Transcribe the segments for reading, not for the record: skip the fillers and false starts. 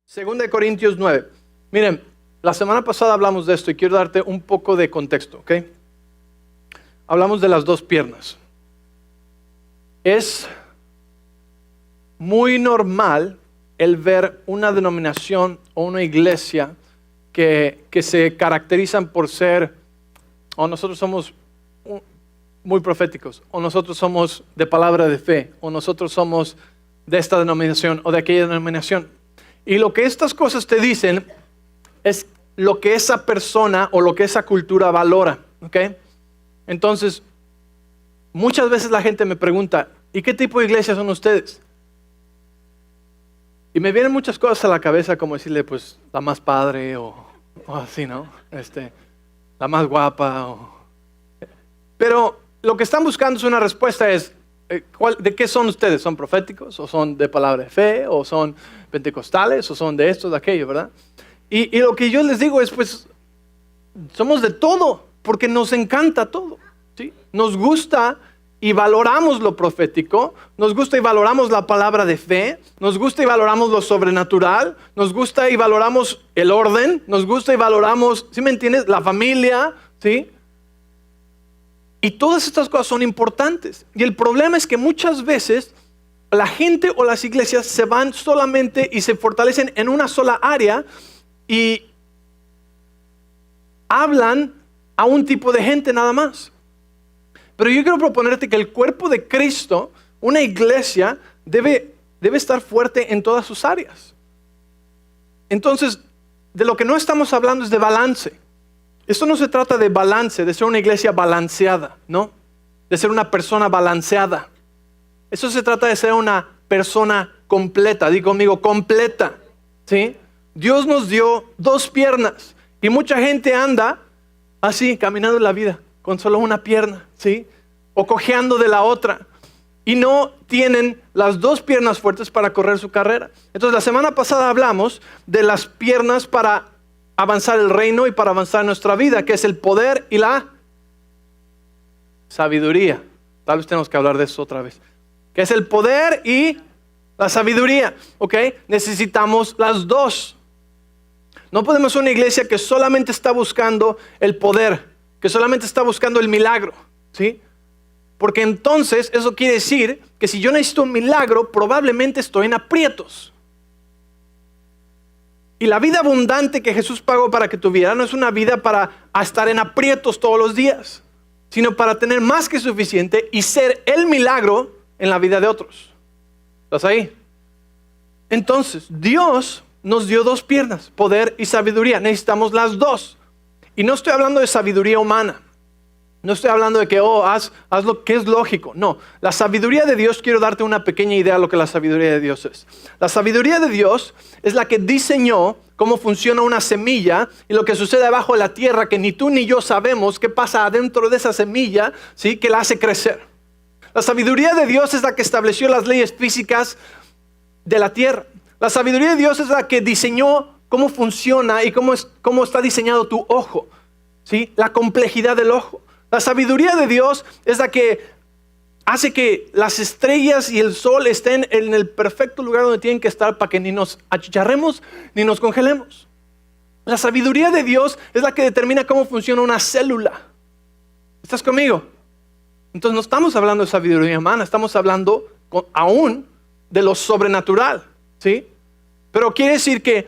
Segunda de Corintios 9. Miren, la semana pasada hablamos de esto y quiero darte un poco de contexto, ¿ok? Hablamos de las dos piernas. Es muy normal el ver una denominación o una iglesia que se caracterizan por ser, o nosotros somos muy proféticos, o nosotros somos de palabra de fe, o nosotros somos de esta denominación o de aquella denominación. Y lo que estas cosas te dicen es lo que esa persona o lo que esa cultura valora, ¿ok? Entonces, muchas veces la gente me pregunta, ¿y qué tipo de iglesia son ustedes? Y me vienen muchas cosas a la cabeza como decirle, pues, la más padre o así, ¿no? La más guapa. Pero lo que están buscando es una respuesta, ¿de qué son ustedes? ¿Son proféticos? ¿O son de palabra de fe? ¿O son pentecostales? ¿O son de esto, de aquello, verdad? Y lo que yo les digo es, pues, somos de todo, porque nos encanta todo, ¿sí? Nos gusta y valoramos lo profético, nos gusta y valoramos la palabra de fe, nos gusta y valoramos lo sobrenatural, nos gusta y valoramos el orden, nos gusta y valoramos, ¿sí me entiendes? La familia, ¿sí? Y todas estas cosas son importantes. Y el problema es que muchas veces la gente o las iglesias se van solamente y se fortalecen en una sola área y hablan a un tipo de gente nada más. Pero yo quiero proponerte que el cuerpo de Cristo, una iglesia, debe estar fuerte en todas sus áreas. Entonces, de lo que no estamos hablando es de balance. Esto no se trata de balance, de ser una iglesia balanceada, ¿no? De ser una persona balanceada. Eso se trata de ser una persona completa. Di conmigo, completa, ¿sí? Dios nos dio dos piernas y mucha gente anda así, caminando en la vida, con solo una pierna, ¿sí? O cojeando de la otra. Y no tienen las dos piernas fuertes para correr su carrera. Entonces, la semana pasada hablamos de las piernas para avanzar el reino y para avanzar nuestra vida, que es el poder y la sabiduría. Tal vez tenemos que hablar de eso otra vez. Que es el poder y la sabiduría, ¿ok? Necesitamos las dos. No podemos ser una iglesia que solamente está buscando el poder, que solamente está buscando el milagro, ¿sí? Porque entonces eso quiere decir que si yo necesito un milagro, probablemente estoy en aprietos. Y la vida abundante que Jesús pagó para que tuviera no es una vida para estar en aprietos todos los días, sino para tener más que suficiente y ser el milagro en la vida de otros. ¿Estás ahí? Entonces, Dios nos dio dos piernas, poder y sabiduría. Necesitamos las dos. Y no estoy hablando de sabiduría humana. No estoy hablando de que, haz lo que es lógico. No, la sabiduría de Dios, quiero darte una pequeña idea de lo que la sabiduría de Dios es. La sabiduría de Dios es la que diseñó cómo funciona una semilla y lo que sucede abajo de la tierra, que ni tú ni yo sabemos qué pasa adentro de esa semilla, ¿sí? Que la hace crecer. La sabiduría de Dios es la que estableció las leyes físicas de la tierra. La sabiduría de Dios es la que diseñó cómo funciona y cómo está diseñado tu ojo, ¿sí? La complejidad del ojo. La sabiduría de Dios es la que hace que las estrellas y el sol estén en el perfecto lugar donde tienen que estar para que ni nos achicharremos ni nos congelemos. La sabiduría de Dios es la que determina cómo funciona una célula. ¿Estás conmigo? Entonces no estamos hablando de sabiduría humana, estamos hablando aún de lo sobrenatural, ¿sí? Pero quiere decir que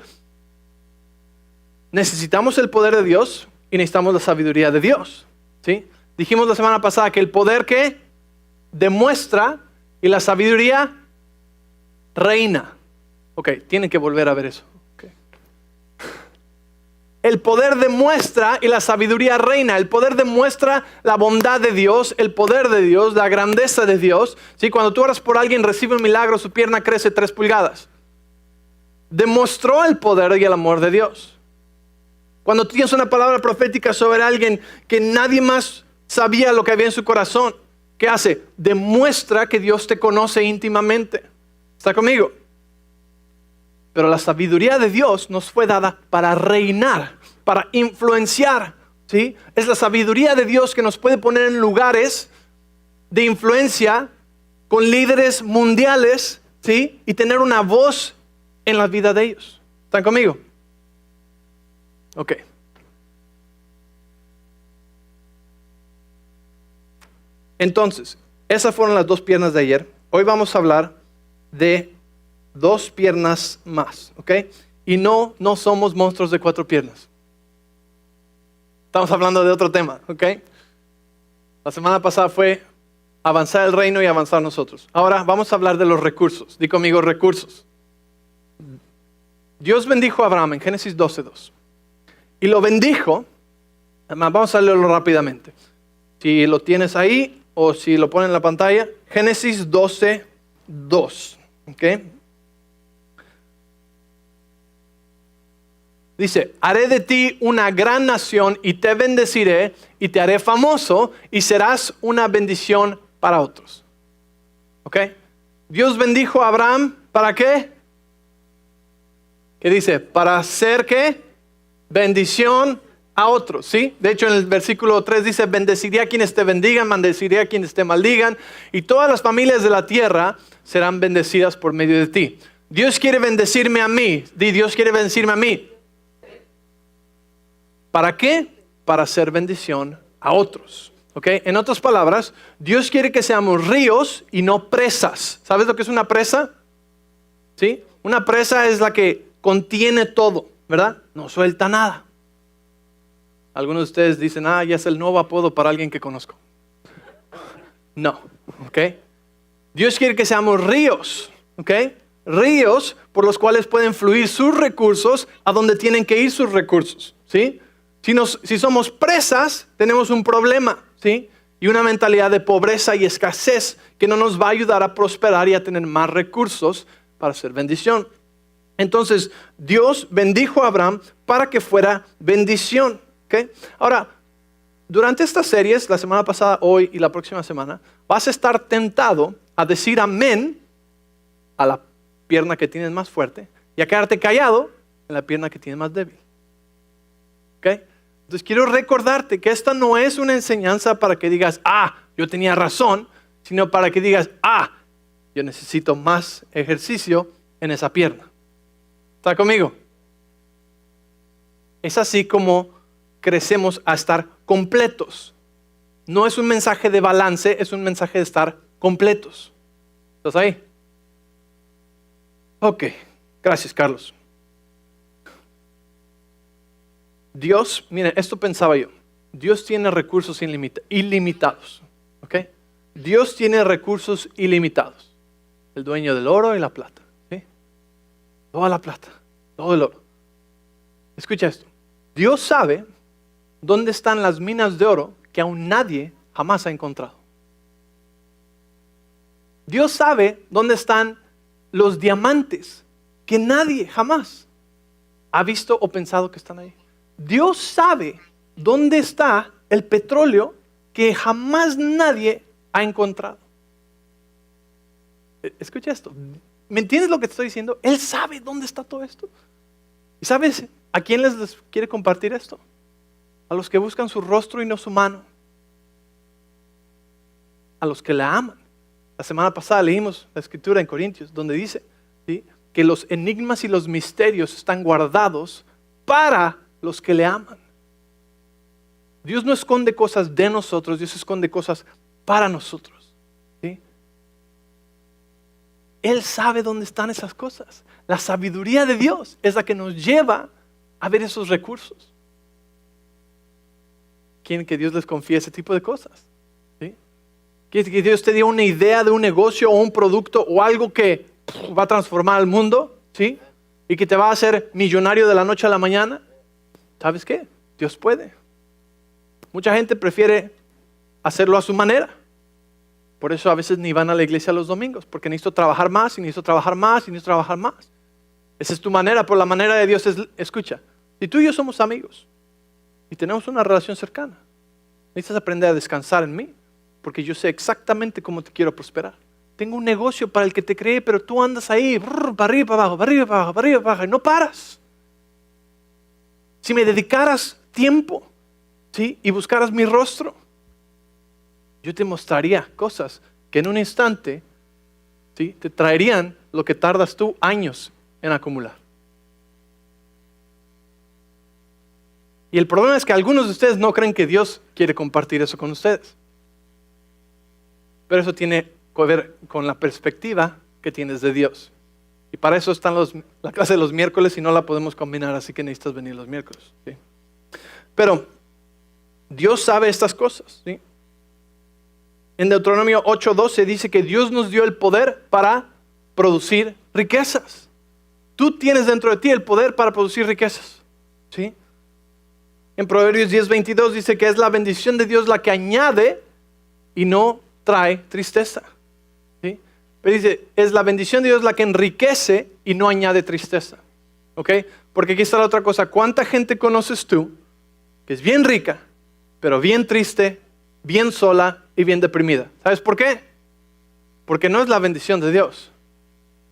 necesitamos el poder de Dios y necesitamos la sabiduría de Dios. ¿Sí? Dijimos la semana pasada que el poder que demuestra y la sabiduría reina. Ok, tienen que volver a ver eso. Okay. El poder demuestra y la sabiduría reina. El poder demuestra la bondad de Dios, el poder de Dios, la grandeza de Dios. ¿Sí? Cuando tú oras por alguien, recibe un milagro, su pierna crece 3 pulgadas. Demostró el poder y el amor de Dios. Cuando tú tienes una palabra profética sobre alguien que nadie más sabía lo que había en su corazón, ¿qué hace? Demuestra que Dios te conoce íntimamente. ¿Está conmigo? Pero la sabiduría de Dios nos fue dada para reinar, para influenciar, ¿sí? Es la sabiduría de Dios que nos puede poner en lugares de influencia con líderes mundiales, ¿sí? Y tener una voz en la vida de ellos. ¿Están conmigo? Ok. Entonces, esas fueron las 2 piernas de ayer. Hoy vamos a hablar de 2 piernas más, ¿ok? Y no somos monstruos de 4 piernas. Estamos hablando de otro tema, ¿ok? La semana pasada fue avanzar el reino y avanzar nosotros. Ahora vamos a hablar de los recursos. Di conmigo recursos. Dios bendijo a Abraham en Génesis 12:2. Y lo bendijo. Vamos a leerlo rápidamente. Si lo tienes ahí o si lo ponen en la pantalla. Génesis 12:2. ¿Ok? Dice, haré de ti una gran nación y te bendeciré y te haré famoso y serás una bendición para otros. ¿Ok? Dios bendijo a Abraham, ¿para qué? ¿Qué dice? Para hacer ¿qué? Bendición a otros, ¿sí? De hecho en el versículo 3 dice, bendeciré a quienes te bendigan, maldeciré a quienes te maldigan y todas las familias de la tierra serán bendecidas por medio de ti. Dios quiere bendecirme a mí. Dios quiere bendecirme a mí. ¿Para qué? Para hacer bendición a otros. ¿Ok? En otras palabras, Dios quiere que seamos ríos y no presas. ¿Sabes lo que es una presa? ¿Sí? Una presa es la que contiene todo, ¿verdad? No suelta nada. Algunos de ustedes dicen, ya es el nuevo apodo para alguien que conozco. No, ¿ok? Dios quiere que seamos ríos, ¿ok? Ríos por los cuales pueden fluir sus recursos a donde tienen que ir sus recursos, ¿sí? Si somos presas, tenemos un problema, ¿sí? Y una mentalidad de pobreza y escasez que no nos va a ayudar a prosperar y a tener más recursos para hacer bendición. Entonces, Dios bendijo a Abraham para que fuera bendición, ¿ok? Ahora, durante estas series, la semana pasada, hoy y la próxima semana, vas a estar tentado a decir amén a la pierna que tienes más fuerte y a quedarte callado en la pierna que tienes más débil. ¿Ok? Entonces quiero recordarte que esta no es una enseñanza para que digas, yo tenía razón, sino para que digas, yo necesito más ejercicio en esa pierna. ¿Está conmigo? Es así como crecemos a estar completos. No es un mensaje de balance, es un mensaje de estar completos. ¿Estás ahí? Ok, gracias Carlos. Dios, miren, esto pensaba yo. Dios tiene recursos ilimitados. ¿Ok? Dios tiene recursos ilimitados. El dueño del oro y la plata. ¿Sí? Toda la plata, todo el oro. Escucha esto. Dios sabe dónde están las minas de oro que aún nadie jamás ha encontrado. Dios sabe dónde están los diamantes que nadie jamás ha visto o pensado que están ahí. Dios sabe dónde está el petróleo que jamás nadie ha encontrado. Escucha esto. ¿Me entiendes lo que te estoy diciendo? Él sabe dónde está todo esto. ¿Y sabes a quién les quiere compartir esto? A los que buscan su rostro y no su mano. A los que la aman. La semana pasada leímos la escritura en Corintios donde dice, ¿sí?, que los enigmas y los misterios están guardados para los que le aman. Dios no esconde cosas de nosotros, Dios esconde cosas para nosotros. ¿Sí? Él sabe dónde están esas cosas. La sabiduría de Dios es la que nos lleva a ver esos recursos. ¿Quieren que Dios les confíe ese tipo de cosas? ¿Sí? ¿Quieren que Dios te dé una idea de un negocio o un producto o algo que va a transformar al mundo? ¿Sí? Y que te va a hacer millonario de la noche a la mañana. ¿Sabes qué? Dios puede. Mucha gente prefiere hacerlo a su manera. Por eso a veces ni van a la iglesia los domingos, porque necesito trabajar más, y necesito trabajar más, y necesito trabajar más. Esa es tu manera, pero la manera de Dios es, escucha, si tú y yo somos amigos, y tenemos una relación cercana, necesitas aprender a descansar en mí, porque yo sé exactamente cómo te quiero prosperar. Tengo un negocio para el que te creé, pero tú andas ahí, para arriba, para abajo, para arriba, para abajo, para arriba, para abajo, y no paras. Si me dedicaras tiempo, ¿sí?, y buscaras mi rostro, yo te mostraría cosas que en un instante, ¿sí?, te traerían lo que tardas tú años en acumular. Y el problema es que algunos de ustedes no creen que Dios quiere compartir eso con ustedes. Pero eso tiene que ver con la perspectiva que tienes de Dios. Y para eso están la clase de los miércoles y no la podemos combinar, así que necesitas venir los miércoles. ¿Sí? Pero Dios sabe estas cosas. ¿Sí? En Deuteronomio 8:12 dice que Dios nos dio el poder para producir riquezas. Tú tienes dentro de ti el poder para producir riquezas. ¿Sí? En Proverbios 10:22 dice que es la bendición de Dios la que añade y no trae tristeza. ¿Sí? Pero dice, es la bendición de Dios la que enriquece y no añade tristeza. ¿Ok? Porque aquí está la otra cosa. ¿Cuánta gente conoces tú que es bien rica, pero bien triste, bien sola y bien deprimida? ¿Sabes por qué? Porque no es la bendición de Dios.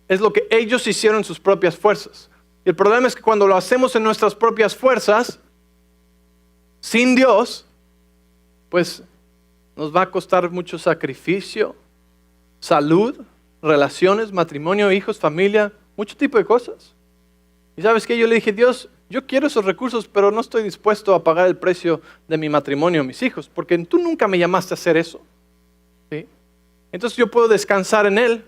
Es lo que ellos hicieron en sus propias fuerzas. Y el problema es que cuando lo hacemos en nuestras propias fuerzas, sin Dios, pues nos va a costar mucho sacrificio, salud, relaciones, matrimonio, hijos, familia, mucho tipo de cosas. Y ¿sabes qué? Yo le dije, Dios, yo quiero esos recursos, pero no estoy dispuesto a pagar el precio de mi matrimonio, mis hijos, porque tú nunca me llamaste a hacer eso. ¿Sí? Entonces yo puedo descansar en Él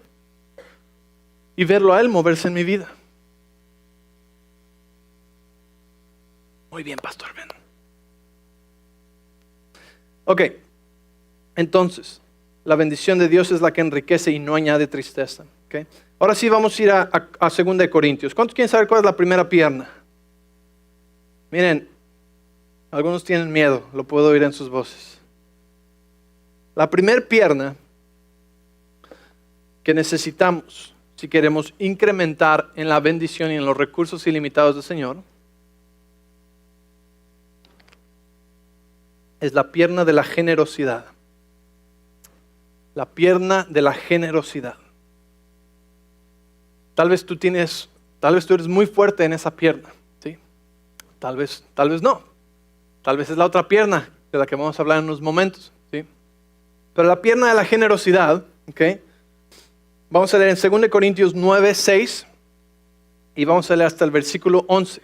y verlo a Él moverse en mi vida. Muy bien, pastor, ven. Ok, entonces, la bendición de Dios es la que enriquece y no añade tristeza. ¿Okay? Ahora sí vamos a ir a 2 Corintios. ¿Cuántos quieren saber cuál es la primera pierna? Miren, algunos tienen miedo, lo puedo oír en sus voces. La primera pierna que necesitamos si queremos incrementar en la bendición y en los recursos ilimitados del Señor es la pierna de la generosidad. La pierna de la generosidad. Tal vez tú eres muy fuerte en esa pierna, ¿sí? Tal vez no. Tal vez es la otra pierna de la que vamos a hablar en unos momentos, ¿sí? Pero la pierna de la generosidad, ¿ok? Vamos a leer en 2 Corintios 9:6 y vamos a leer hasta el versículo 11.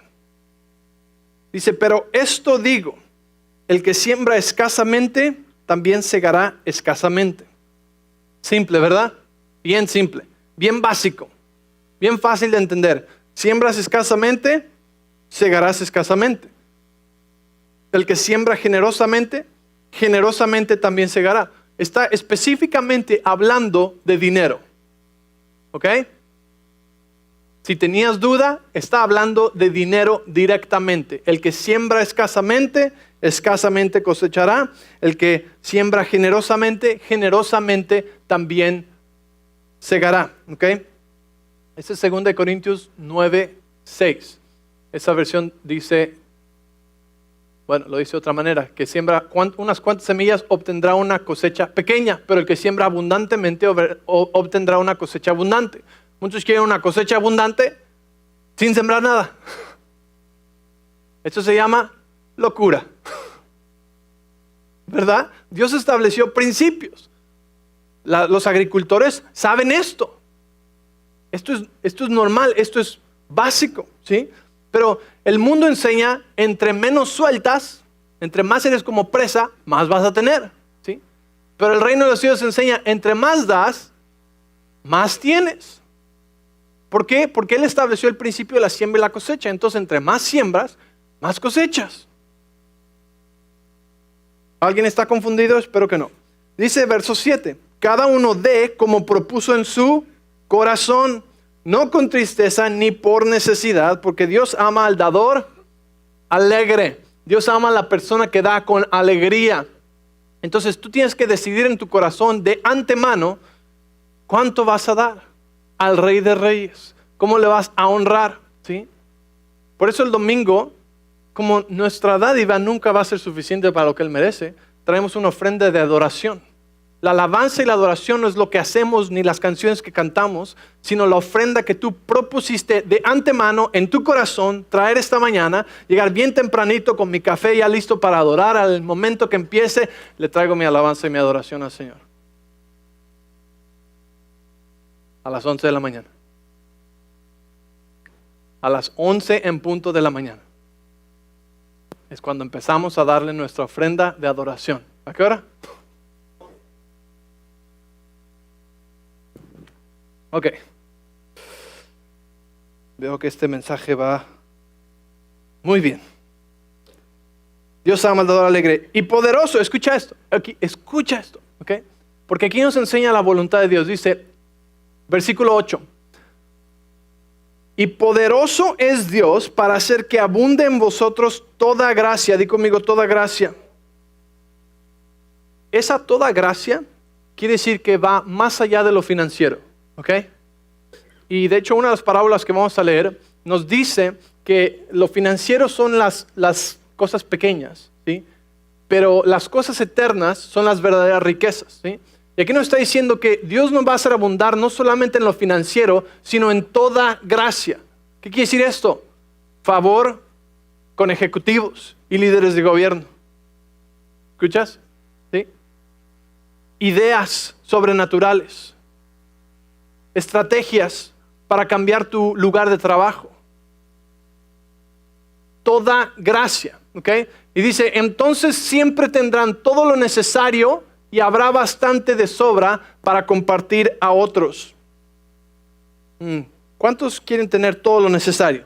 Dice, pero esto digo, el que siembra escasamente, también segará escasamente. Simple, ¿verdad? Bien simple, bien básico, bien fácil de entender. Siembras escasamente, segarás escasamente. El que siembra generosamente, generosamente también segará. Está específicamente hablando de dinero. ¿Ok? Si tenías duda, está hablando de dinero directamente. El que siembra escasamente, escasamente cosechará. El que siembra generosamente, generosamente también segará. ¿Ok? Ese es 2 Corintios 9:6. Esa versión dice, bueno, lo dice de otra manera, que siembra unas cuantas semillas obtendrá una cosecha pequeña, pero el que siembra abundantemente obtendrá una cosecha abundante. Muchos quieren una cosecha abundante sin sembrar nada. Esto se llama locura. ¿Verdad? Dios estableció principios. Los agricultores saben esto. Esto es normal, esto es básico, ¿sí? Pero el mundo enseña, entre menos sueltas, entre más eres como presa, más vas a tener, ¿sí? Pero el reino de los cielos enseña, entre más das, más tienes. ¿Por qué? Porque Él estableció el principio de la siembra y la cosecha. Entonces, entre más siembras, más cosechas. ¿Alguien está confundido? Espero que no. Dice verso 7. Cada uno dé como propuso en su corazón, no con tristeza ni por necesidad, porque Dios ama al dador alegre. Dios ama a la persona que da con alegría. Entonces, tú tienes que decidir en tu corazón de antemano cuánto vas a dar al Rey de Reyes, cómo le vas a honrar, ¿sí? Por eso el domingo, como nuestra dádiva nunca va a ser suficiente para lo que Él merece, traemos una ofrenda de adoración. La alabanza y la adoración no es lo que hacemos ni las canciones que cantamos, sino la ofrenda que tú propusiste de antemano en tu corazón traer esta mañana, llegar bien tempranito con mi café ya listo para adorar. Al momento que empiece, le traigo mi alabanza y mi adoración al Señor. A las 11 de la mañana. A las 11 en punto de la mañana. Es cuando empezamos a darle nuestra ofrenda de adoración. ¿A qué hora? Ok. Veo que este mensaje va muy bien. Dios ama al dador alegre y poderoso. Escucha esto. Escucha esto. ¿Ok? Porque aquí nos enseña la voluntad de Dios. Dice, versículo 8. Y poderoso es Dios para hacer que abunde en vosotros toda gracia. Di conmigo, toda gracia. Esa toda gracia quiere decir que va más allá de lo financiero. ¿Ok? Y de hecho una de las parábolas que vamos a leer nos dice que lo financiero son las cosas pequeñas, ¿sí? Pero las cosas eternas son las verdaderas riquezas, ¿sí? Y aquí nos está diciendo que Dios nos va a hacer abundar no solamente en lo financiero, sino en toda gracia. ¿Qué quiere decir esto? Favor con ejecutivos y líderes de gobierno. ¿Escuchas? ¿Sí? Ideas sobrenaturales. Estrategias para cambiar tu lugar de trabajo. Toda gracia, ¿ok? Y dice, entonces siempre tendrán todo lo necesario y habrá bastante de sobra para compartir a otros. ¿Cuántos quieren tener todo lo necesario?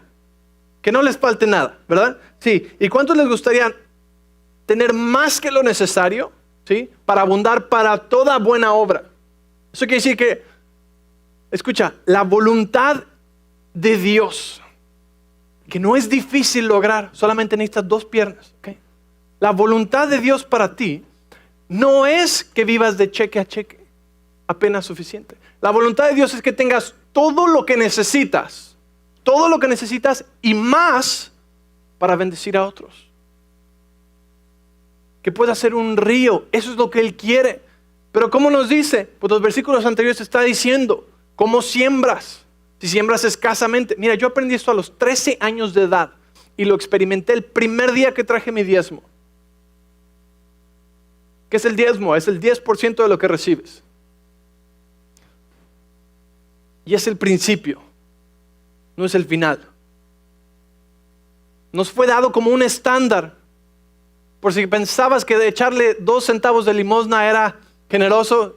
Que no les falte nada, ¿verdad? Sí. ¿Y cuántos les gustaría tener más que lo necesario? ¿Sí? Para abundar para toda buena obra. Eso quiere decir que, escucha, la voluntad de Dios, que no es difícil lograr, solamente necesitas 2 piernas. ¿Okay? La voluntad de Dios para ti no es que vivas de cheque a cheque, apenas suficiente. La voluntad de Dios es que tengas todo lo que necesitas y más para bendecir a otros. Que pueda ser un río, eso es lo que Él quiere. Pero ¿cómo nos dice? Pues los versículos anteriores está diciendo, ¿cómo siembras? Si siembras escasamente. Mira, yo aprendí esto a los 13 años de edad y lo experimenté el primer día que traje mi diezmo. ¿Qué es el diezmo? Es el 10% de lo que recibes. Y es el principio, no es el final. Nos fue dado como un estándar. Por si pensabas que de echarle 2 centavos de limosna era generoso,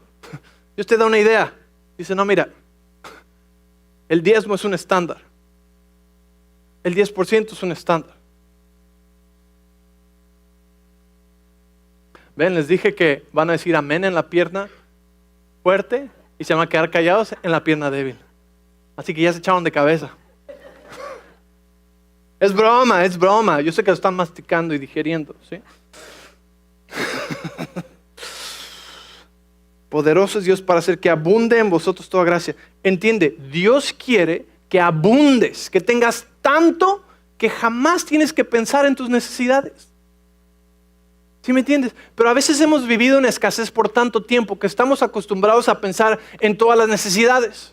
Dios te da una idea. Dice, no, mira, el diezmo es un estándar. El 10% es un estándar. Ven, les dije que van a decir amén en la pierna fuerte y se van a quedar callados en la pierna débil. Así que ya se echaron de cabeza. Es broma. Yo sé que lo están masticando y digiriendo, ¿sí? Poderoso es Dios para hacer que abunde en vosotros toda gracia. Entiende, Dios quiere que abundes, que tengas tanto que jamás tienes que pensar en tus necesidades. ¿Sí me entiendes? Pero a veces hemos vivido en escasez por tanto tiempo que estamos acostumbrados a pensar en todas las necesidades.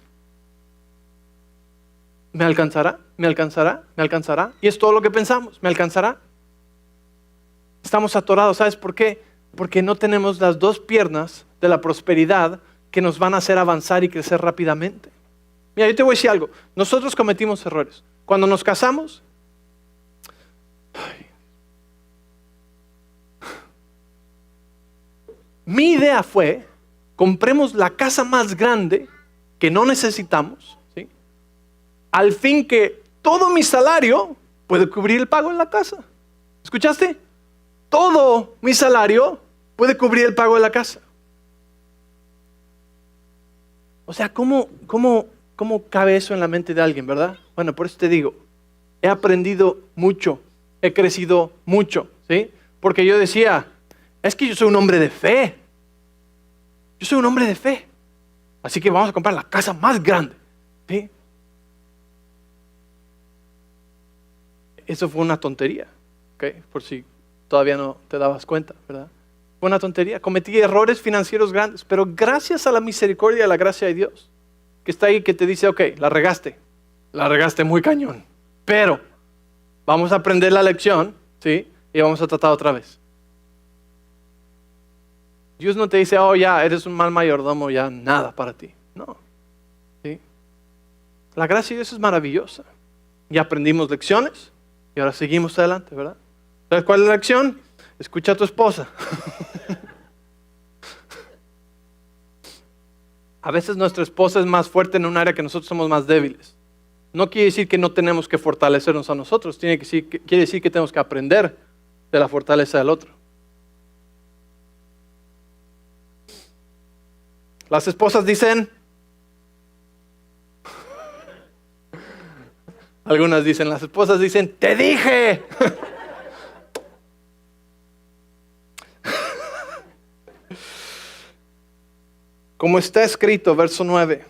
¿Me alcanzará? ¿Me alcanzará? ¿Me alcanzará? Y es todo lo que pensamos. ¿Me alcanzará? Estamos atorados. ¿Sabes por qué? Porque no tenemos las 2 piernas de la prosperidad que nos van a hacer avanzar y crecer rápidamente. Mira, yo te voy a decir algo. Nosotros cometimos errores. Cuando nos casamos, mi idea fue, compremos la casa más grande que no necesitamos, ¿sí? Al fin que todo mi salario puede cubrir el pago en la casa. ¿Escuchaste? Todo mi salario puede cubrir el pago de la casa. O sea, ¿cómo cabe eso en la mente de alguien, verdad? Bueno, por eso te digo, he aprendido mucho, he crecido mucho, ¿sí? Porque yo decía, es que yo soy un hombre de fe. Yo soy un hombre de fe. Así que vamos a comprar la casa más grande, ¿sí? Eso fue una tontería, ¿ok? Por si todavía no te dabas cuenta, ¿verdad? Fue una tontería. Cometí errores financieros grandes, pero gracias a la misericordia y a la gracia de Dios, que está ahí, que te dice, ok, la regaste muy cañón, pero vamos a aprender la lección, ¿sí? Y vamos a tratar otra vez. Dios no te dice, oh, ya, eres un mal mayordomo, ya nada para ti. No, ¿sí? La gracia de Dios es maravillosa. Y aprendimos lecciones y ahora seguimos adelante, ¿verdad? ¿Sabes cuál es la acción? Escucha a tu esposa. A veces nuestra esposa es más fuerte en un área que nosotros somos más débiles. No quiere decir que no tenemos que fortalecernos a nosotros. Quiere decir que tenemos que aprender de la fortaleza del otro. Las esposas dicen... Algunas dicen, las esposas dicen, ¡te dije! Como está escrito, verso 9.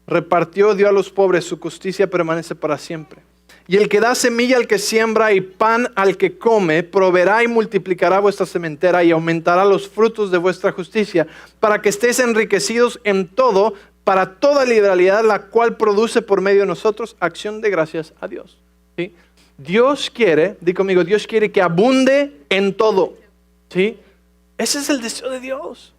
Repartió, dio a los pobres, su justicia permanece para siempre. Y el que da semilla al que siembra y pan al que come, proveerá y multiplicará vuestra sementera y aumentará los frutos de vuestra justicia, para que estéis enriquecidos en todo, para toda liberalidad, la cual produce por medio de nosotros acción de gracias a Dios. ¿Sí? Dios quiere, di conmigo, Dios quiere que abunde en todo. ¿Sí? Ese es el deseo de Dios.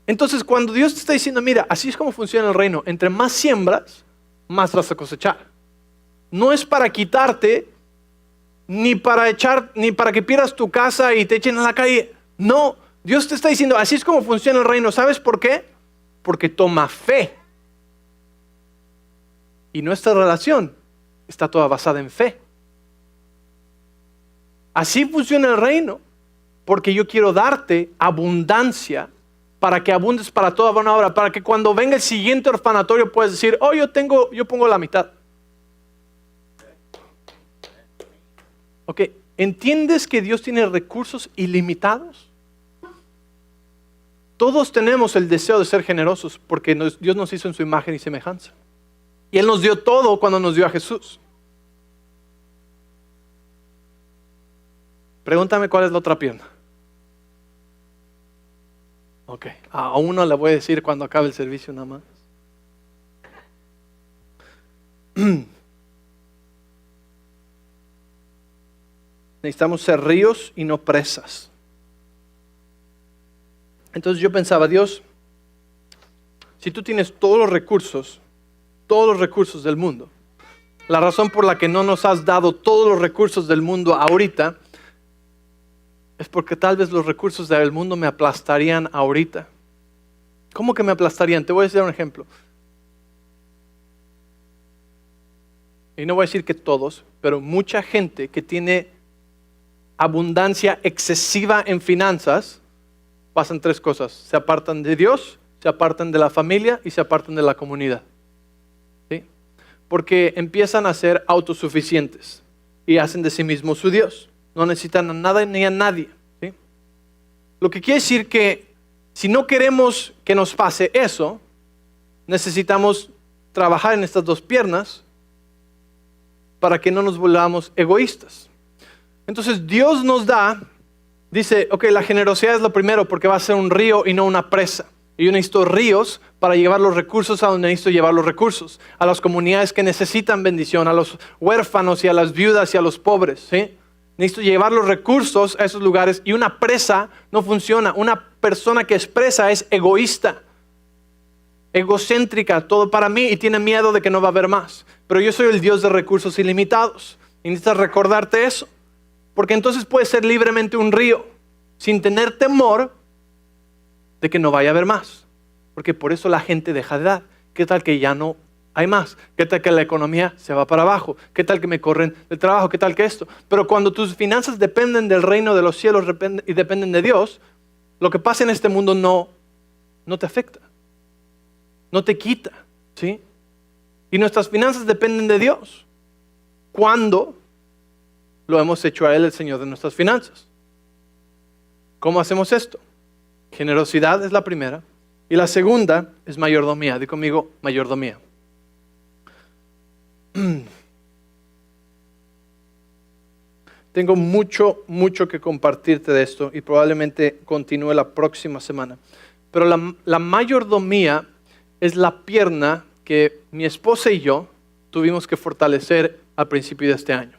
Entonces, cuando Dios te está diciendo, mira, así es como funciona el reino, entre más siembras, más vas a cosechar. No es para quitarte, ni para que pierdas tu casa y te echen a la calle. No, Dios te está diciendo, así es como funciona el reino. ¿Sabes por qué? Porque toma fe. Y nuestra relación está toda basada en fe. Así funciona el reino, porque yo quiero darte abundancia para que abundes para toda buena obra, para que cuando venga el siguiente orfanatorio puedas decir, oh, yo pongo la mitad. Ok, ¿entiendes que Dios tiene recursos ilimitados? Todos tenemos el deseo de ser generosos porque Dios nos hizo en su imagen y semejanza. Y Él nos dio todo cuando nos dio a Jesús. Pregúntame cuál es la otra pierna. Ok, a uno le voy a decir cuando acabe el servicio nada más. Necesitamos ser ríos y no presas. Entonces yo pensaba, Dios, si tú tienes todos los recursos del mundo, la razón por la que no nos has dado todos los recursos del mundo ahorita es porque tal vez los recursos del mundo me aplastarían ahorita. ¿Cómo que me aplastarían? Te voy a decir un ejemplo. Y no voy a decir que todos, pero mucha gente que tiene abundancia excesiva en finanzas, pasan tres cosas. Se apartan de Dios, se apartan de la familia y se apartan de la comunidad. ¿Sí? Porque empiezan a ser autosuficientes y hacen de sí mismos su Dios. No necesitan a nada ni a nadie. ¿Sí? Lo que quiere decir que si no queremos que nos pase eso, necesitamos trabajar en estas dos piernas para que no nos volvamos egoístas. Entonces Dios nos da, dice, ok, la generosidad es lo primero porque va a ser un río y no una presa. Y yo necesito ríos para llevar los recursos a donde necesito llevar los recursos. A las comunidades que necesitan bendición, a los huérfanos y a las viudas y a los pobres. ¿Sí? Necesito llevar los recursos a esos lugares y una presa no funciona. Una persona que es presa es egoísta, egocéntrica, todo para mí y tiene miedo de que no va a haber más. Pero yo soy el Dios de recursos ilimitados. Y necesitas recordarte eso. Porque entonces puedes ser libremente un río sin tener temor de que no vaya a haber más. Porque por eso la gente deja de dar. ¿Qué tal que ya no hay más? ¿Qué tal que la economía se va para abajo? ¿Qué tal que me corren del trabajo? ¿Qué tal que esto? Pero cuando tus finanzas dependen del reino de los cielos y dependen de Dios, lo que pasa en este mundo no te afecta. No te quita. ¿Sí? Y nuestras finanzas dependen de Dios. ¿Cuándo lo hemos hecho a Él el Señor de nuestras finanzas? ¿Cómo hacemos esto? Generosidad es la primera. Y la segunda es mayordomía. Di conmigo, mayordomía. Tengo mucho que compartirte de esto y probablemente continúe la próxima semana. Pero la mayordomía es la pierna que mi esposa y yo tuvimos que fortalecer al principio de este año.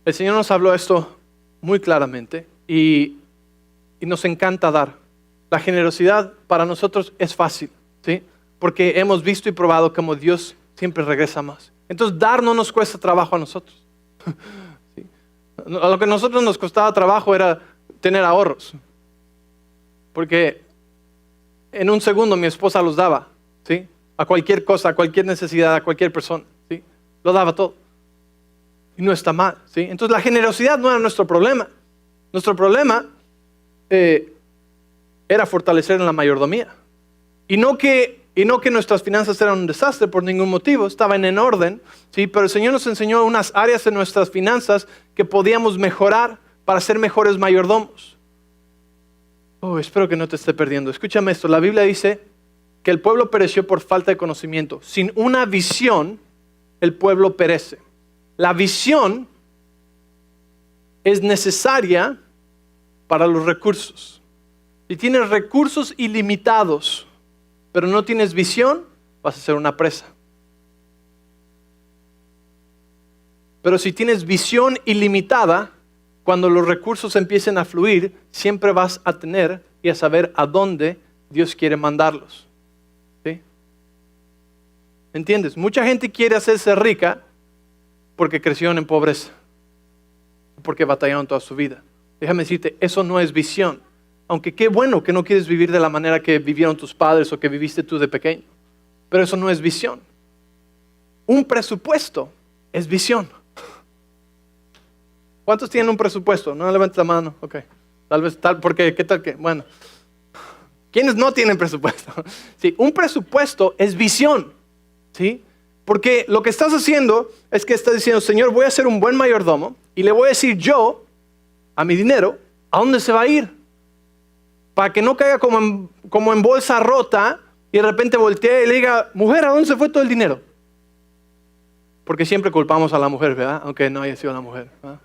El Señor nos habló esto muy claramente y nos encanta dar. La generosidad para nosotros es fácil, ¿sí? Porque hemos visto y probado cómo Dios siempre regresa más. Entonces dar no nos cuesta trabajo a nosotros. ¿Sí? Lo que a nosotros nos costaba trabajo era tener ahorros. Porque en un segundo mi esposa los daba, ¿sí? A cualquier cosa, a cualquier necesidad, a cualquier persona, ¿sí? Lo daba todo. Y no está mal, ¿sí? Entonces la generosidad no era nuestro problema. Nuestro problema era fortalecer en la mayordomía. Y no que nuestras finanzas eran un desastre por ningún motivo, estaban en orden, ¿sí? Pero el Señor nos enseñó unas áreas de nuestras finanzas que podíamos mejorar para ser mejores mayordomos. Oh, espero que no te esté perdiendo. Escúchame esto, la Biblia dice que el pueblo pereció por falta de conocimiento. Sin una visión, el pueblo perece. La visión es necesaria para los recursos. Si tienes recursos ilimitados, pero no tienes visión, vas a ser una presa. Pero si tienes visión ilimitada, cuando los recursos empiecen a fluir, siempre vas a tener y a saber a dónde Dios quiere mandarlos. ¿Sí? ¿Entiendes? Mucha gente quiere hacerse rica porque crecieron en pobreza, porque batallaron toda su vida. Déjame decirte, eso no es visión. Aunque qué bueno que no quieres vivir de la manera que vivieron tus padres o que viviste tú de pequeño. Pero eso no es visión. Un presupuesto es visión. ¿Cuántos tienen un presupuesto? No levantes la mano. Ok. Tal vez tal, porque ¿qué tal que? Bueno. ¿Quiénes no tienen presupuesto? Sí, un presupuesto es visión. ¿Sí? Porque lo que estás haciendo es que estás diciendo, Señor, voy a ser un buen mayordomo y le voy a decir yo a mi dinero, ¿a dónde se va a ir? Para que no caiga como en bolsa rota y de repente voltee y le diga, mujer, ¿a dónde se fue todo el dinero? Porque siempre culpamos a la mujer, ¿verdad? Aunque no haya sido la mujer, ¿verdad?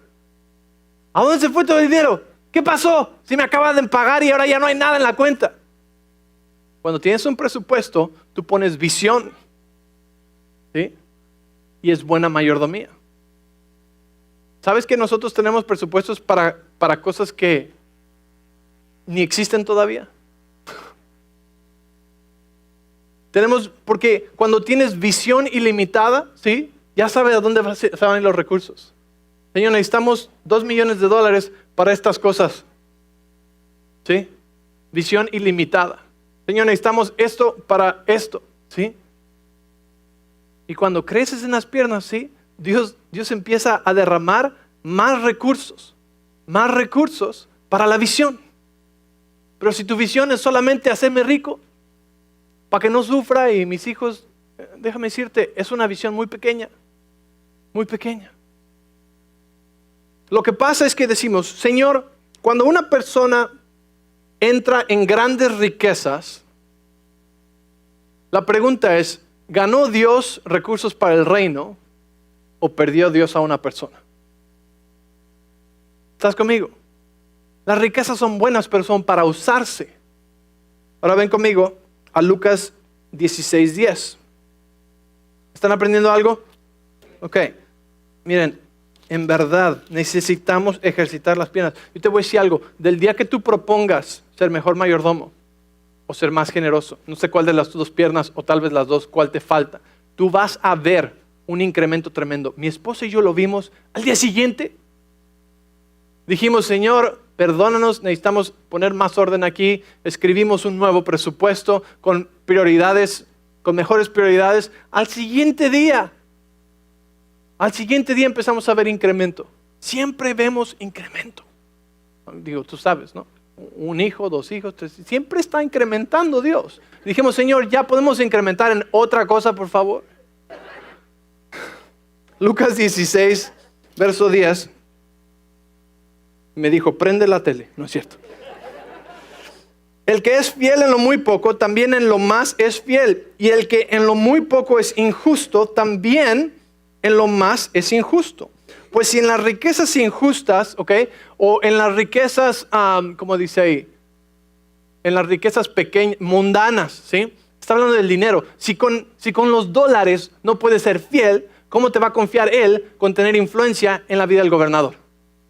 ¿A dónde se fue todo el dinero? ¿Qué pasó? Si me acaban de pagar y ahora ya no hay nada en la cuenta. Cuando tienes un presupuesto, tú pones visión, ¿sí? Y es buena mayordomía. ¿Sabes que nosotros tenemos presupuestos para cosas que ni existen todavía? Tenemos, porque cuando tienes visión ilimitada, ¿sí? Ya sabes a dónde se van a ir los recursos. Señor, necesitamos $2 millones para estas cosas. ¿Sí? Visión ilimitada. Señor, necesitamos esto para esto. ¿Sí? Y cuando creces en las piernas, ¿sí? Dios empieza a derramar más recursos para la visión. Pero si tu visión es solamente hacerme rico, para que no sufra y mis hijos, déjame decirte, es una visión muy pequeña. Muy pequeña. Lo que pasa es que decimos, Señor, cuando una persona entra en grandes riquezas, la pregunta es, ¿ganó Dios recursos para el reino o perdió Dios a una persona? ¿Estás conmigo? Las riquezas son buenas, pero son para usarse. Ahora ven conmigo a Lucas 16:10. ¿Están aprendiendo algo? Ok. Miren, en verdad necesitamos ejercitar las piernas. Yo te voy a decir algo. Del día que tú propongas ser mejor mayordomo o ser más generoso, no sé cuál de las dos piernas o tal vez las dos, cuál te falta, tú vas a ver un incremento tremendo. Mi esposa y yo lo vimos al día siguiente. Dijimos, Señor, perdónanos, necesitamos poner más orden aquí. Escribimos un nuevo presupuesto con prioridades, con mejores prioridades. Al siguiente día empezamos a ver incremento. Siempre vemos incremento. Digo, tú sabes, ¿no? Un hijo, 2 hijos, 3, siempre está incrementando Dios. Dijimos, Señor, ¿ya podemos incrementar en otra cosa, por favor? Lucas 16, verso 10. Me dijo, prende la tele. No es cierto. El que es fiel en lo muy poco, también en lo más es fiel. Y el que en lo muy poco es injusto, también en lo más es injusto. Pues si en las riquezas injustas, ¿ok? O en las riquezas, ¿cómo dice ahí? En las riquezas pequeñas, mundanas, ¿sí? Está hablando del dinero. Si con los dólares no puede ser fiel, ¿cómo te va a confiar él con tener influencia en la vida del gobernador?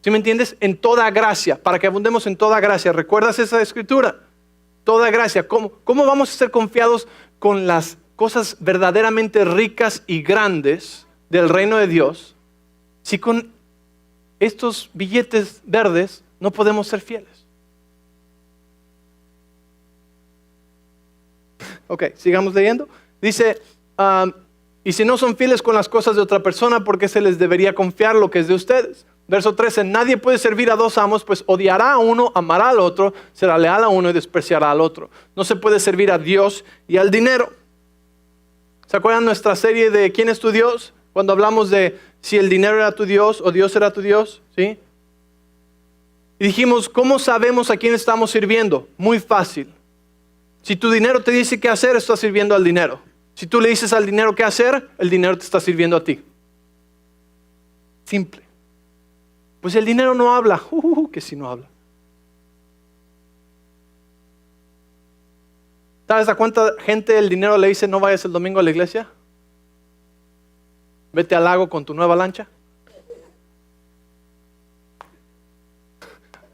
¿Sí me entiendes? En toda gracia, para que abundemos en toda gracia. ¿Recuerdas esa escritura? Toda gracia. ¿Cómo vamos a ser confiados con las cosas verdaderamente ricas y grandes del reino de Dios si con estos billetes verdes no podemos ser fieles. Ok, sigamos leyendo. Dice, y si no son fieles con las cosas de otra persona, ¿por qué se les debería confiar lo que es de ustedes? Verso 13, nadie puede servir a dos amos, pues odiará a uno, amará al otro, será leal a uno y despreciará al otro. No se puede servir a Dios y al dinero. ¿Se acuerdan nuestra serie de ¿Quién es tu Dios? Cuando hablamos de si el dinero era tu Dios o Dios era tu Dios, ¿sí? Y dijimos, ¿cómo sabemos a quién estamos sirviendo? Muy fácil. Si tu dinero te dice qué hacer, estás sirviendo al dinero. Si tú le dices al dinero qué hacer, el dinero te está sirviendo a ti. Simple. Pues el dinero no habla. Que si no habla. ¿Sabes a cuánta gente el dinero le dice no vayas el domingo a la iglesia? Vete al lago con tu nueva lancha.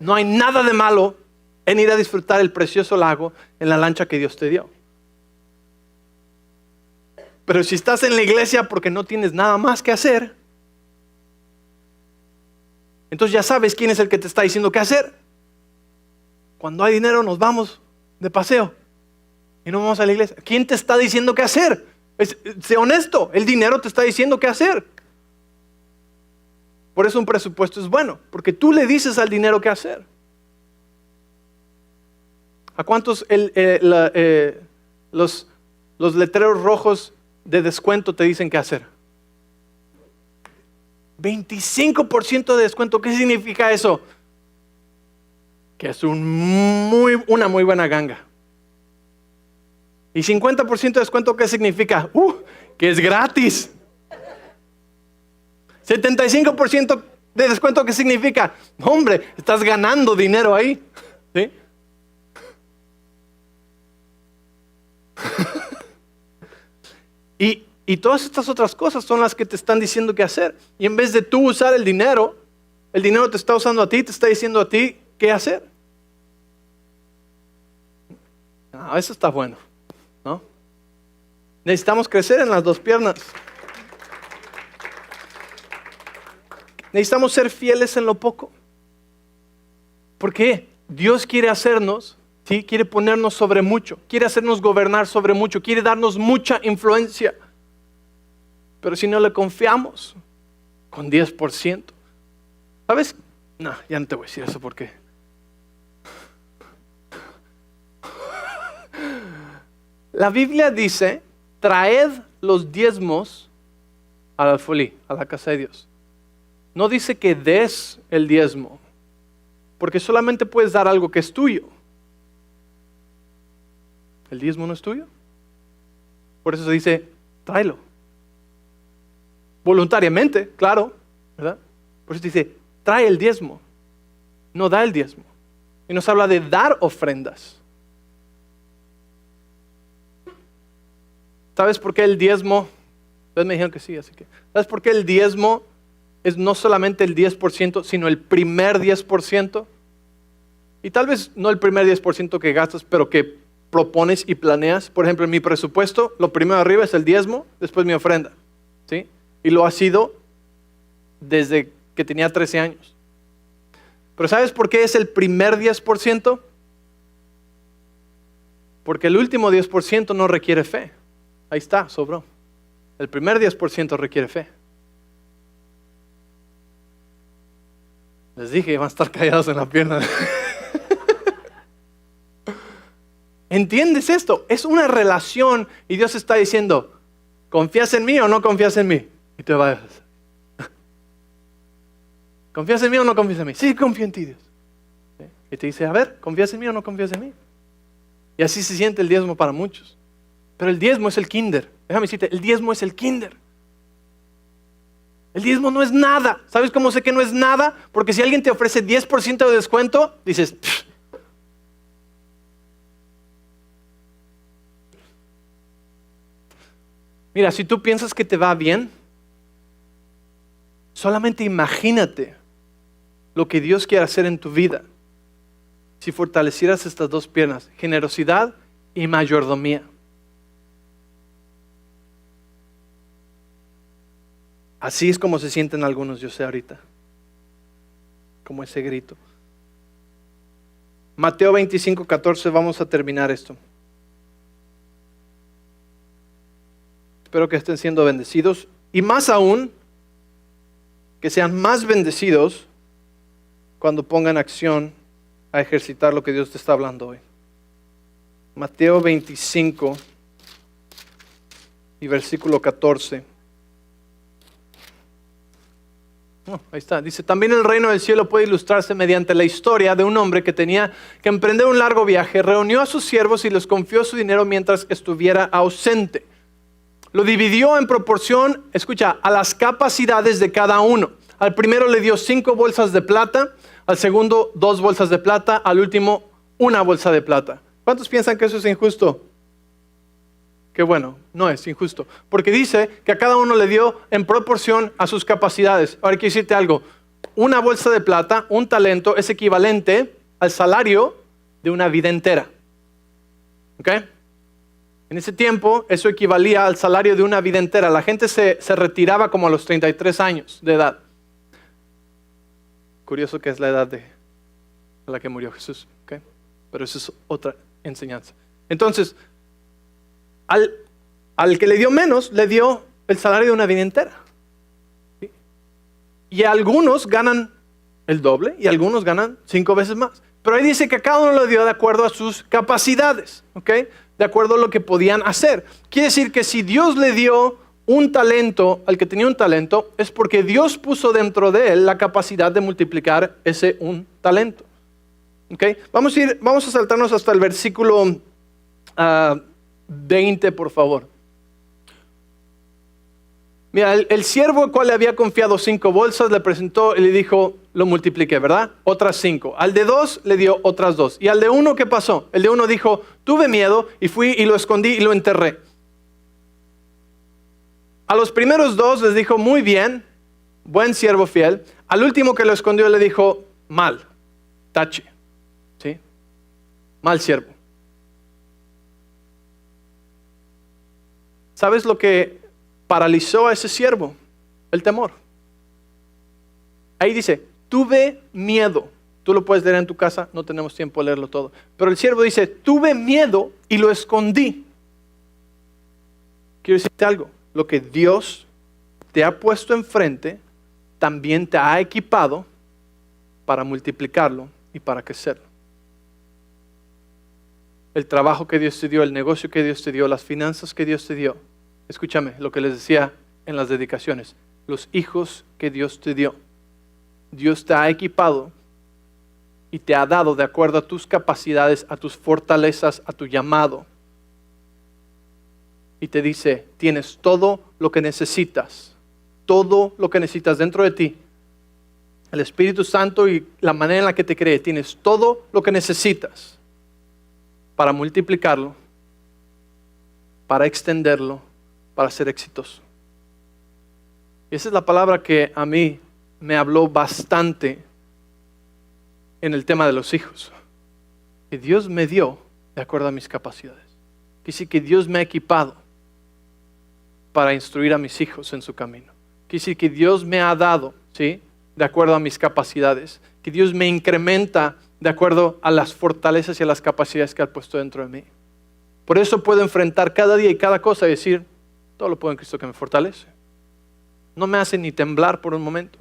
No hay nada de malo en ir a disfrutar el precioso lago en la lancha que Dios te dio. Pero si estás en la iglesia porque no tienes nada más que hacer, entonces ya sabes quién es el que te está diciendo qué hacer. Cuando hay dinero nos vamos de paseo y no vamos a la iglesia. ¿Quién te está diciendo qué hacer? Sé honesto, el dinero te está diciendo qué hacer. Por eso un presupuesto es bueno, porque tú le dices al dinero qué hacer. ¿A cuántos los letreros rojos de descuento te dicen qué hacer? 25% de descuento. ¿Qué significa eso? Que es una muy buena ganga. ¿Y 50% de descuento qué significa? Que es gratis. 75% de descuento ¿qué significa? Hombre, estás ganando dinero ahí. ¿Sí? Y todas estas otras cosas son las que te están diciendo qué hacer. Y en vez de tú usar el dinero te está usando a ti, te está diciendo a ti qué hacer. Eso está bueno, ¿no? Necesitamos crecer en las dos piernas. Necesitamos ser fieles en lo poco. ¿Por qué? Dios quiere hacernos, ¿sí? Quiere ponernos sobre mucho, quiere hacernos gobernar sobre mucho, quiere darnos mucha influencia. Pero si no le confiamos con 10%, ¿sabes? No, ya no te voy a decir eso porque la Biblia dice, traed los diezmos al alfolí, a la casa de Dios. No dice que des el diezmo, porque solamente puedes dar algo que es tuyo. El diezmo no es tuyo. Por eso se dice, tráelo. Voluntariamente, claro, ¿verdad? Por eso dice, trae el diezmo, no da el diezmo. Y nos habla de dar ofrendas. ¿Sabes por qué el diezmo? Ustedes me dijeron que sí, así que. ¿Sabes por qué el diezmo es no solamente el 10%, sino el primer 10%? Y tal vez no el primer 10% que gastas, pero que propones y planeas. Por ejemplo, en mi presupuesto, lo primero arriba es el diezmo, después mi ofrenda. ¿Sí? Y lo ha sido desde que tenía 13 años. Pero ¿sabes por qué es el primer 10%? Porque el último 10% no requiere fe. Ahí está, sobró. El primer 10% requiere fe. Les dije, van a estar callados en la pierna. ¿Entiendes esto? Es una relación y Dios está diciendo, ¿confías en mí o no confías en mí? Y te vas. ¿Confías en mí o no confías en mí? Sí, confío en ti, Dios. ¿Sí? Y te dice, a ver, ¿confías en mí o no confías en mí? Y así se siente el diezmo para muchos. Pero el diezmo es el kinder. Déjame decirte, el diezmo es el kinder. El diezmo no es nada. ¿Sabes cómo sé que no es nada? Porque si alguien te ofrece 10% de descuento, dices, pff. Mira, si tú piensas que te va bien, solamente imagínate lo que Dios quiere hacer en tu vida si fortalecieras estas dos piernas, generosidad y mayordomía. Así es como se sienten algunos, yo sé ahorita. como ese grito. Mateo 25:14, vamos a terminar esto. Espero que estén siendo bendecidos y más aún, que sean más bendecidos cuando pongan acción a ejercitar lo que Dios te está hablando hoy. Mateo 25 y versículo 14. Ahí está, dice, también el reino del cielo puede ilustrarse mediante la historia de un hombre que tenía que emprender un largo viaje, reunió a sus siervos y les confió su dinero mientras estuviera ausente. Lo dividió en proporción, escucha, a las capacidades de cada uno. Al primero le dio 5 bolsas de plata, al segundo 2 bolsas de plata, al último 1 bolsa de plata. ¿Cuántos piensan que eso es injusto? Qué bueno, no es injusto. Porque dice que a cada uno le dio en proporción a sus capacidades. Ahora quiero decirte algo. 1 bolsa de plata, un talento, es equivalente al salario de una vida entera. ¿Ok? En ese tiempo, eso equivalía al salario de una vida entera. La gente se retiraba como a los 33 años de edad. Curioso que es la edad a la que murió Jesús. ¿Ok? Pero eso es otra enseñanza. Entonces, al que le dio menos, le dio el salario de una vida entera. ¿Sí? Y algunos ganan el doble y algunos ganan 5 veces más. Pero ahí dice que a cada uno le dio de acuerdo a sus capacidades, ¿ok? De acuerdo a lo que podían hacer. Quiere decir que si Dios le dio un talento al que tenía un talento, es porque Dios puso dentro de él la capacidad de multiplicar ese un talento. ¿Ok? Vamos a saltarnos hasta el versículo 20, por favor. Mira, el siervo al cual le había confiado 5 bolsas le presentó y le dijo, lo multipliqué, ¿verdad? Otras 5. Al de 2 le dio otras 2. Y al de 1, ¿qué pasó? El de 1 dijo, tuve miedo y fui y lo escondí y lo enterré. A los primeros 2 les dijo, muy bien, buen siervo fiel. Al último que lo escondió le dijo, mal, tache, ¿sí? Mal siervo. ¿Sabes lo que paralizó a ese siervo? El temor. Ahí dice, tuve miedo. Tú lo puedes leer en tu casa, no tenemos tiempo de leerlo todo. Pero el siervo dice, tuve miedo y lo escondí. Quiero decirte algo, lo que Dios te ha puesto enfrente, también te ha equipado para multiplicarlo y para crecerlo. El trabajo que Dios te dio, el negocio que Dios te dio, las finanzas que Dios te dio. Escúchame lo que les decía en las dedicaciones. Los hijos que Dios te dio. Dios te ha equipado y te ha dado de acuerdo a tus capacidades, a tus fortalezas, a tu llamado. Y te dice, tienes todo lo que necesitas. Todo lo que necesitas dentro de ti. El Espíritu Santo y la manera en la que te cree. Tienes todo lo que necesitas para multiplicarlo, para extenderlo, para ser exitoso. Y esa es la palabra que a mí me habló bastante en el tema de los hijos. Que Dios me dio de acuerdo a mis capacidades. Que sí, que Dios me ha equipado para instruir a mis hijos en su camino. Que sí, que Dios me ha dado, ¿sí?, de acuerdo a mis capacidades. Que Dios me incrementa de acuerdo a las fortalezas y a las capacidades que ha puesto dentro de mí. Por eso puedo enfrentar cada día y cada cosa y decir, todo lo puedo en Cristo que me fortalece. No me hace ni temblar por un momento,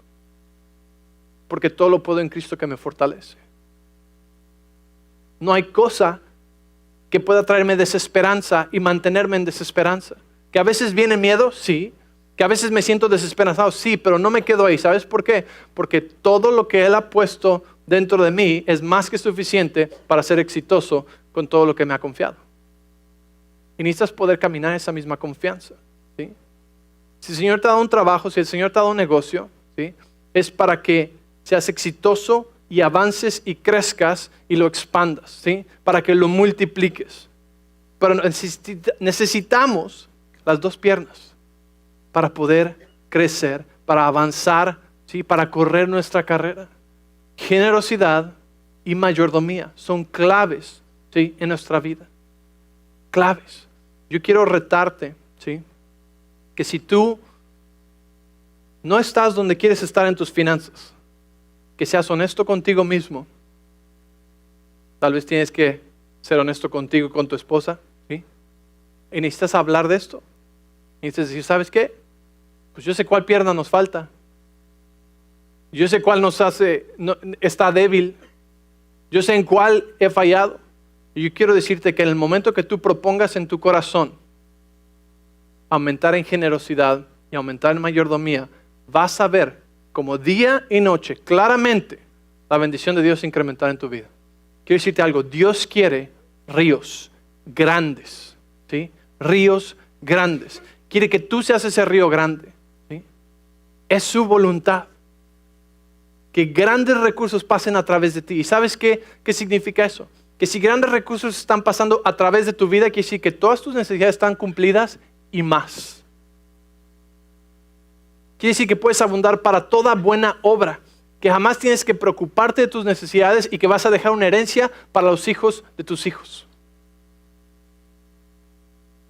porque todo lo puedo en Cristo que me fortalece. No hay cosa que pueda traerme desesperanza y mantenerme en desesperanza. Que a veces viene miedo, sí. Que a veces me siento desesperanzado, sí, pero no me quedo ahí. ¿Sabes por qué? Porque todo lo que Él ha puesto dentro de mí es más que suficiente para ser exitoso con todo lo que me ha confiado. Y necesitas poder caminar esa misma confianza, ¿sí? Si el Señor te ha dado un trabajo, si el Señor te ha dado un negocio, ¿sí?, es para que seas exitoso y avances y crezcas y lo expandas, ¿sí?, para que lo multipliques. Pero necesitamos las 2 piernas para poder crecer, para avanzar, ¿sí?, para correr nuestra carrera. Generosidad y mayordomía son claves, ¿sí?, en nuestra vida. Claves. Yo quiero retarte, ¿sí?, que si tú no estás donde quieres estar en tus finanzas, que seas honesto contigo mismo. Tal vez tienes que ser honesto contigo, con tu esposa, ¿sí? Y necesitas hablar de esto. Necesitas decir, ¿sabes qué? Pues yo sé cuál pierna nos falta. Yo sé cuál está débil. Yo sé en cuál he fallado. Y yo quiero decirte que en el momento que tú propongas en tu corazón aumentar en generosidad y aumentar en mayordomía, vas a ver como día y noche claramente la bendición de Dios incrementar en tu vida. Quiero decirte algo, Dios quiere ríos grandes, ¿sí? Ríos grandes. Quiere que tú seas ese río grande, ¿sí? Es su voluntad. Que grandes recursos pasen a través de ti. ¿Y sabes qué significa eso? Que si grandes recursos están pasando a través de tu vida, quiere decir que todas tus necesidades están cumplidas y más. Quiere decir que puedes abundar para toda buena obra, que jamás tienes que preocuparte de tus necesidades y que vas a dejar una herencia para los hijos de tus hijos.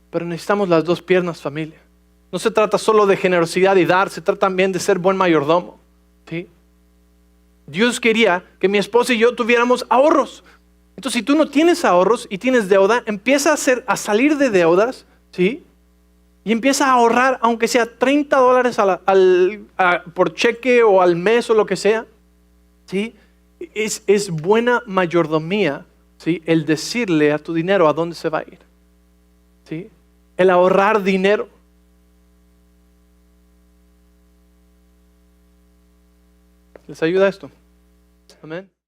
Pero necesitamos las dos piernas, familia. No se trata solo de generosidad y dar, se trata también de ser buen mayordomo, ¿sí? Dios quería que mi esposa y yo tuviéramos ahorros. Entonces, si tú no tienes ahorros y tienes deuda, empieza a salir de deudas, ¿sí? Y empieza a ahorrar, aunque sea $30 por cheque o al mes o lo que sea, ¿sí? Es buena mayordomía, ¿sí? El decirle a tu dinero a dónde se va a ir, ¿sí? El ahorrar dinero. ¿Les ayuda esto? Amén.